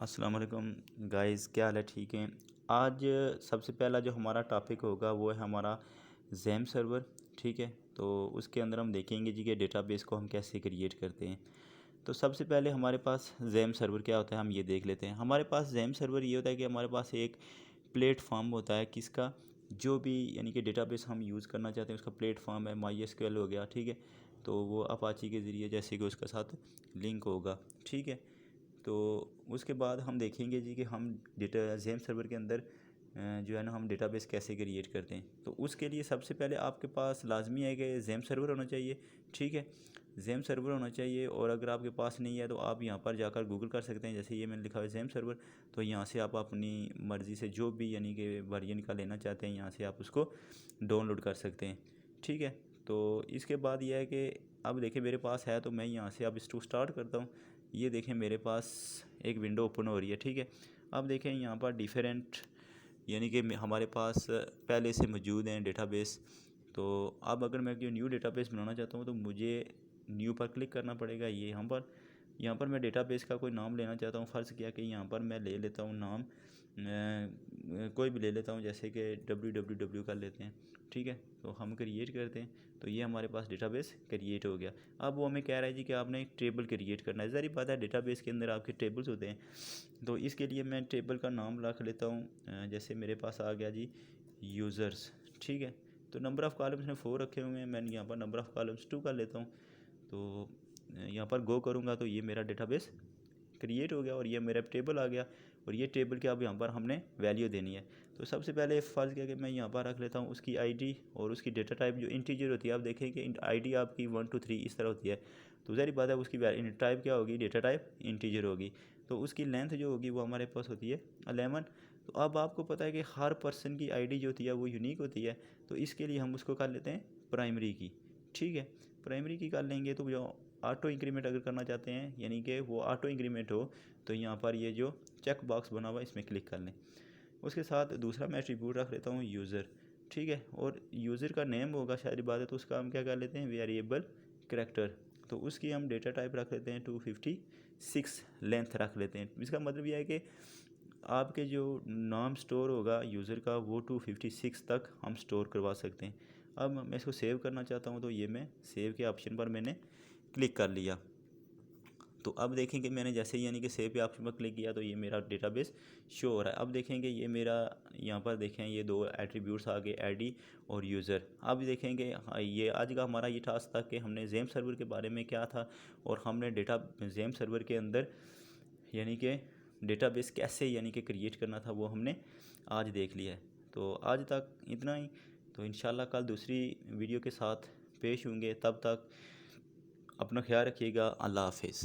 अस्सलाम वालेकुम गाइस, क्या हाल है? ठीक है। आज सबसे पहला जो हमारा टॉपिक होगा वो है हमारा ज़ैम सर्वर। ठीक है, तो उसके अंदर हम देखेंगे जी कि डेटाबेस को हम कैसे क्रिएट करते हैं। तो सबसे पहले हमारे पास ज़ैम सर्वर क्या होता है हम ये देख लेते हैं। हमारे पास ज़ैम सर्वर ये होता है कि हमारे पास एक प्लेटफॉर्म होता है किसका, जो भी यानी कि डेटाबेस हम यूज़ करना चाहते हैं उसका प्लेटफॉर्म है। MySQL हो गया, ठीक है, तो वो अपाची के ज़रिए जैसे कि उसके साथ लिंक होगा। ठीक है, तो उसके बाद हम देखेंगे जी कि हम डेटा ज़ेम सर्वर के अंदर जो है ना हम डेटाबेस कैसे क्रिएट करते हैं। तो उसके लिए सबसे पहले आपके पास लाजमी है कि ज़ेम सर्वर होना चाहिए। ठीक है, ज़ेम सर्वर होना चाहिए, और अगर आपके पास नहीं है तो आप यहाँ पर जाकर गूगल कर सकते हैं। जैसे ये मैंने लिखा हुआ है ज़ेम सर्वर, तो यहाँ से आप अपनी मर्ज़ी से जो भी यानी कि वर्जन का लेना चाहते हैं यहाँ से आप उसको डाउनलोड कर सकते हैं। ठीक है, तो इसके बाद यह है कि अब देखिए मेरे पास है, तो मैं यहाँ से अब इसको स्टार्ट करता हूँ। ये देखें मेरे पास एक विंडो ओपन हो रही है। ठीक है, अब देखें यहाँ पर डिफरेंट यानी कि हमारे पास पहले से मौजूद हैं डेटाबेस। तो अब अगर मैं कोई न्यू डेटाबेस बनाना चाहता हूँ तो मुझे न्यू पर क्लिक करना पड़ेगा। ये यहाँ पर मैं डेटाबेस का कोई नाम लेना चाहता हूँ। फ़र्ज़ किया कि यहाँ पर मैं ले लेता हूँ नाम कोई भी ले लेता हूँ, जैसे कि www कर लेते हैं। ठीक है, तो हम क्रिएट करते हैं, तो ये हमारे पास डेटाबेस क्रिएट हो गया। अब वो हमें कह रहा है जी कि आपने एक टेबल क्रिएट करना है। ज़ाहिर बात है डेटाबेस के अंदर आपके टेबल्स होते हैं, तो इसके लिए मैं टेबल का नाम रख लेता हूँ। जैसे मेरे पास आ गया जी यूज़र्स। ठीक है, तो नंबर ऑफ़ कॉलम्स ने 4 रखे हुए हैं, मैंने यहाँ पर नंबर ऑफ़ कॉलम्स 2 कर लेता हूँ। तो यहाँ पर गो करूँगा तो ये मेरा डेटाबेस क्रिएट हो गया और ये मेरा टेबल आ गया। और ये टेबल के अब यहाँ पर हमने वैल्यू देनी है। तो सबसे पहले फ़र्ज़ किया कि मैं यहाँ पर रख लेता हूँ उसकी आईडी और उसकी डेटा टाइप जो इंटीजर होती है। आप देखें कि आईडी आपकी 1 2 3 इस तरह होती है, तो ज़ाहिर बात है उसकी टाइप क्या होगी, डेटा टाइप इंटीजर होगी। तो उसकी लेंथ जो होगी वो हमारे पास होती है 11। तो अब आपको पता है कि हर पर्सन की आईडी जो होती है वो यूनिक होती है, तो इसके लिए हम उसको कर लेते हैं प्राइमरी की। ठीक है, प्राइमरी की कर लेंगे तो जो ऑटो इंक्रीमेंट अगर करना चाहते हैं यानी कि वो ऑटो इंक्रीमेंट हो, तो यहाँ पर ये जो चेक बॉक्स बना हुआ है इसमें क्लिक कर लें। उसके साथ दूसरा मैं एट्रीब्यूट रख लेता हूँ यूज़र। ठीक है, और यूज़र का नेम होगा शायद बात है, तो उसका हम क्या कर लेते हैं वेरिएबल करैक्टर। तो उसकी हम डेटा टाइप रख लेते हैं 256 लेंथ रख लेते हैं। इसका मतलब यह है कि आपके जो नाम स्टोर होगा यूज़र का वो 256 तक हम स्टोर करवा सकते हैं। अब मैं इसको सेव करना चाहता हूँ, तो ये मैं सेव के ऑप्शन पर मैंने क्लिक कर लिया। तो अब देखेंगे मैंने जैसे ही यानी कि सेव पे ऑप्शन पर क्लिक किया तो ये मेरा डेटाबेस शो हो रहा है। अब देखेंगे ये मेरा यहाँ पर देखें ये दो एट्रीब्यूट्स आ गए, आईडी और यूज़र। अब देखेंगे हाँ, ये आज का हमारा ये टास्क था कि हमने ज़ेम सर्वर के बारे में क्या था और हमने ज़ेम सर्वर के अंदर यानी कि डेटाबेस कैसे यानी कि क्रिएट करना था वो हमने आज देख लिया है। तो आज तक इतना ही, तो इंशाल्लाह कल दूसरी वीडियो के साथ पेश होंगे। तब तक अपना ख्याल रखिएगा। अल्लाह हाफिज़।